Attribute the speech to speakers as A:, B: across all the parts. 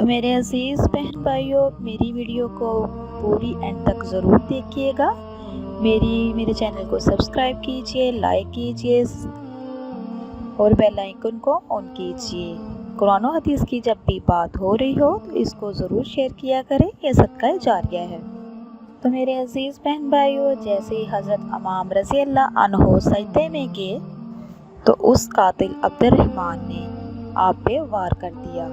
A: تو میرے عزیز بہن بھائیوں، میری ویڈیو کو پوری اینڈ تک ضرور دیکھیے گا۔ میرے چینل کو سبسکرائب کیجئے، لائک کیجئے اور بیل آئیکن کو آن کیجئے۔ قرآن و حدیث کی جب بھی بات ہو رہی ہو تو اس کو ضرور شیئر کیا کریں، یہ صدقہ جاریہ ہے۔ تو میرے عزیز بہن بھائیوں، جیسے ہی حضرت امام رضی اللہ عنہ سجدے میں گئے تو اس قاتل عبد الرحمن نے آپ پہ وار کر دیا۔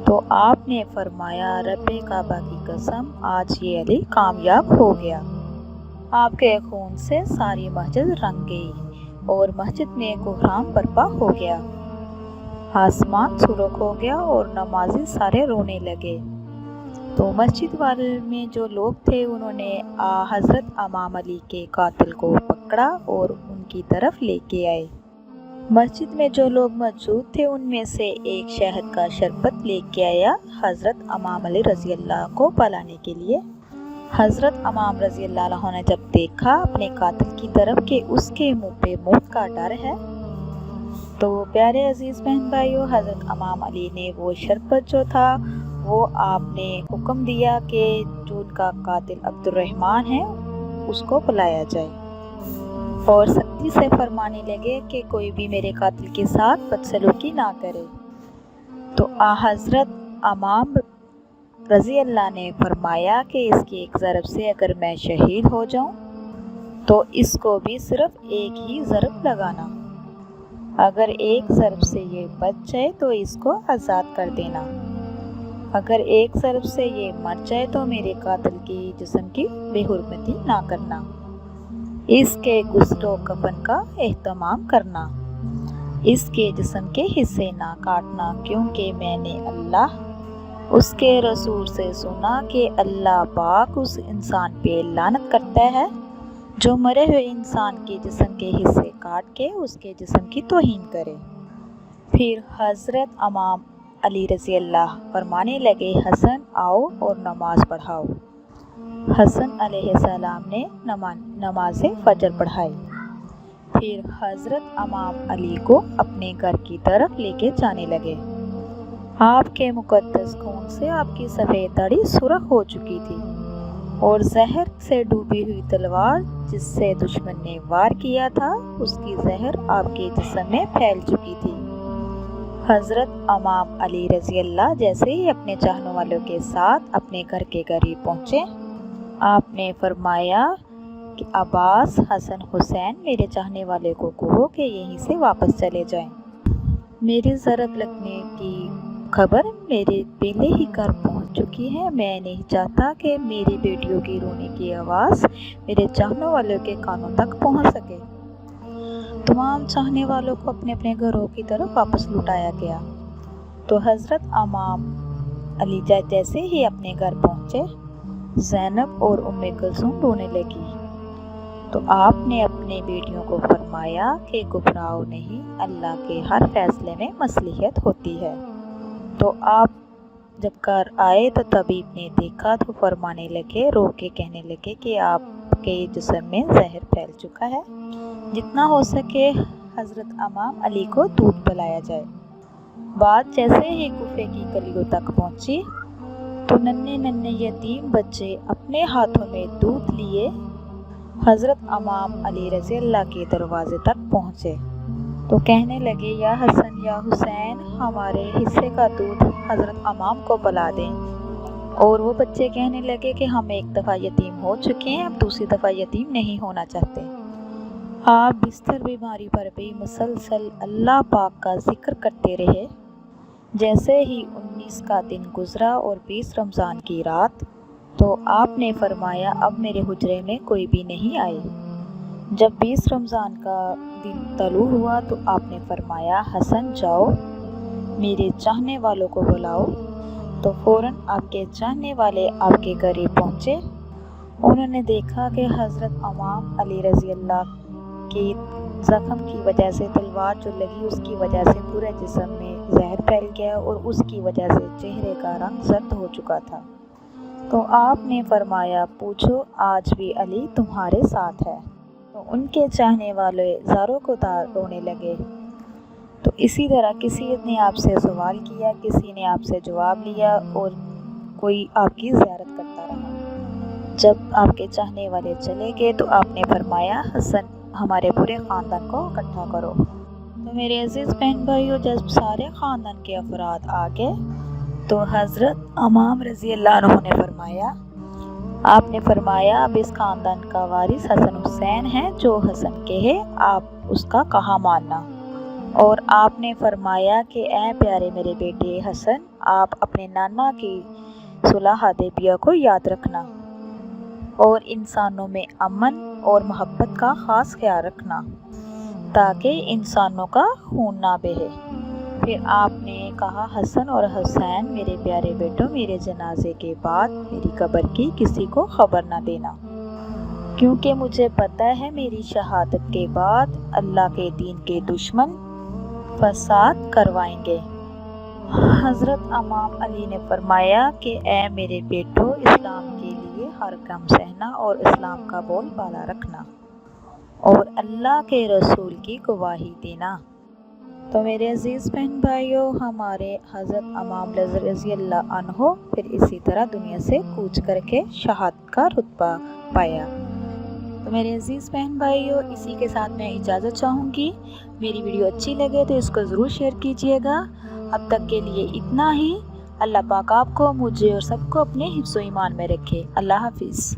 A: تو آپ نے فرمایا، رب کعبہ کی قسم، آج یہ علی کامیاب ہو گیا۔ آپ کے خون سے ساری مسجد رنگ گئی اور مسجد میں کوہرام برپا ہو گیا، آسمان سرخ ہو گیا اور نمازی سارے رونے لگے۔ تو مسجد والے میں جو لوگ تھے انہوں نے حضرت امام علی کے قاتل کو پکڑا اور ان کی طرف لے کے آئے۔ مسجد میں جو لوگ موجود تھے ان میں سے ایک شہد کا شربت لے کے آیا حضرت امام علی رضی اللہ کو پلانے کے لیے۔ حضرت امام رضی اللہ عنہ نے جب دیکھا اپنے قاتل کی طرف کہ اس کے منہ پہ موت کا ڈر ہے، تو پیارے عزیز بہن بھائیوں، حضرت امام علی نے وہ شربت جو تھا وہ آپ نے حکم دیا کہ جو ان کا قاتل عبد الرحمن ہے اس کو پلایا جائے، اور سختی سے فرمانے لگے کہ کوئی بھی میرے قاتل کے ساتھ بدسلوکی نہ کرے۔ تو حضرت امام رضی اللہ نے فرمایا کہ اس کی ایک ضرب سے اگر میں شہید ہو جاؤں تو اس کو بھی صرف ایک ہی ضرب لگانا، اگر ایک ضرب سے یہ بچ جائے تو اس کو آزاد کر دینا، اگر ایک ضرب سے یہ مر جائے تو میرے قاتل کی جسم کی بے حرمتی نہ کرنا، اس کے غسل و کفن کا اہتمام کرنا، اس کے جسم کے حصے نہ کاٹنا، کیونکہ میں نے اللہ اس کے رسول سے سنا کہ اللہ پاک اس انسان پہ لعنت کرتا ہے جو مرے ہوئے انسان کے جسم کے حصے کاٹ کے اس کے جسم کی توہین کرے۔ پھر حضرت امام علی رضی اللہ فرمانے لگے، حسن آؤ اور نماز پڑھاؤ۔ حسن علیہ السلام نے نماز فجر پڑھائی۔ پھر حضرت امام علی کو اپنے گھر کی طرف لے کے جانے لگے۔ آپ کے مقدس خون سے آپ کی سفید داڑھی سرخ ہو چکی تھی اور زہر سے ڈوبی ہوئی تلوار جس سے دشمن نے وار کیا تھا اس کی زہر آپ کے جسم میں پھیل چکی تھی۔ حضرت امام علی رضی اللہ جیسے ہی اپنے چاہنے والوں کے ساتھ اپنے گھر کے قریب پہنچے، آپ نے فرمایا کہ عباس، حسن، حسین، میرے چاہنے والے کو کہو کہ یہیں سے واپس چلے جائیں۔ میری ضرب لگنے کی خبر میرے پہلے ہی گھر پہنچ چکی ہے، میں نہیں چاہتا کہ میری بیٹیوں کی رونے کی آواز میرے چاہنے والوں کے کانوں تک پہنچ سکے۔ تمام چاہنے والوں کو اپنے اپنے گھروں کی طرف واپس لوٹایا گیا۔ تو حضرت امام علی جیسے ہی اپنے گھر پہنچے، زینب اور ام کلثوم رونے لگی۔ تو آپ نے اپنے بیٹیوں کو فرمایا کہ گھبراؤ نہیں، اللہ کے ہر فیصلے میں مصلحت ہوتی ہے۔ تو آپ جب گھر آئے تو طبیب نے دیکھا تو فرمانے لگے، رو کے کہنے لگے کہ آپ کے جسم میں زہر پھیل چکا ہے، جتنا ہو سکے حضرت امام علی کو دودھ پلایا جائے۔ بات جیسے ہی کوفے کی گلیوں تک پہنچی تو ننھے یتیم بچے اپنے ہاتھوں میں دودھ لیے حضرت امام علی رضی اللہ کے دروازے تک پہنچے تو کہنے لگے، یا حسن یا حسین، ہمارے حصے کا دودھ حضرت امام کو پلا دیں۔ اور وہ بچے کہنے لگے کہ ہم ایک دفعہ یتیم ہو چکے ہیں، اب دوسری دفعہ یتیم نہیں ہونا چاہتے۔ آپ بستر بیماری پر بھی مسلسل اللہ پاک کا ذکر کرتے رہے۔ جیسے ہی 19 کا دن گزرا اور 20 رمضان کی رات، تو آپ نے فرمایا اب میرے حجرے میں کوئی بھی نہیں آئے۔ جب 20 رمضان کا دن طلوع ہوا تو آپ نے فرمایا، حسن جاؤ میرے چاہنے والوں کو بلاؤ۔ تو فوراً آپ کے چاہنے والے آپ کے قریب پہنچے۔ انہوں نے دیکھا کہ حضرت امام علی رضی اللہ کے زخم کی وجہ سے تلوار جو لگی اس کی وجہ سے پورے جسم میں زہر پھیل گیا اور اس کی وجہ سے چہرے کا رنگ زرد ہو چکا تھا۔ تو آپ نے فرمایا، پوچھو آج بھی علی تمہارے ساتھ ہے؟ تو ان کے چاہنے والے زاروں کو رونے لگے۔ تو اسی طرح کسی نے آپ سے سوال کیا، کسی نے آپ سے جواب لیا اور کوئی آپ کی زیارت کرتا رہا۔ جب آپ کے چاہنے والے چلے گئے تو آپ نے فرمایا حسن ہمارے پورے خاندان کو اکٹھا کرو۔ تو میرے عزیز بہن بھائیوں، جب سارے خاندان کے افراد آ گئے تو حضرت امام رضی اللہ عنہ نے فرمایا، آپ نے فرمایا اب اس خاندان کا وارث حسن حسین ہے، جو حسن کے ہے آپ اس کا کہا ماننا۔ اور آپ نے فرمایا کہ اے پیارے میرے بیٹے حسن، آپ اپنے نانا کی صلح حدیبیہ کو یاد رکھنا اور انسانوں میں امن اور محبت کا خاص خیال رکھنا تاکہ انسانوں کا خون نہ بہے۔ پھر آپ نے کہا حسن اور حسین میرے پیارے بیٹوں، میرے جنازے کے بعد میری قبر کی کسی کو خبر نہ دینا، کیونکہ مجھے پتہ ہے میری شہادت کے بعد اللہ کے دین کے دشمن فساد کروائیں گے۔ حضرت امام علی نے فرمایا کہ اے میرے بیٹو، اسلام کے لیے ہر غم سہنا اور اسلام کا بول بالا رکھنا اور اللہ کے رسول کی گواہی دینا۔ تو میرے عزیز بہن بھائیوں، ہمارے حضرت امام رضی اللہ عنہ پھر اسی طرح دنیا سے کوچ کر کے شہادت کا رتبہ پایا۔ تو میرے عزیز بہن بھائیوں، اسی کے ساتھ میں اجازت چاہوں گی۔ میری ویڈیو اچھی لگے تو اس کو ضرور شیئر کیجیے گا۔ اب تک کے لیے اتنا ہی۔ اللہ پاک آپ کو، مجھے اور سب کو اپنے حفظ و ایمان میں رکھے۔ اللہ حافظ۔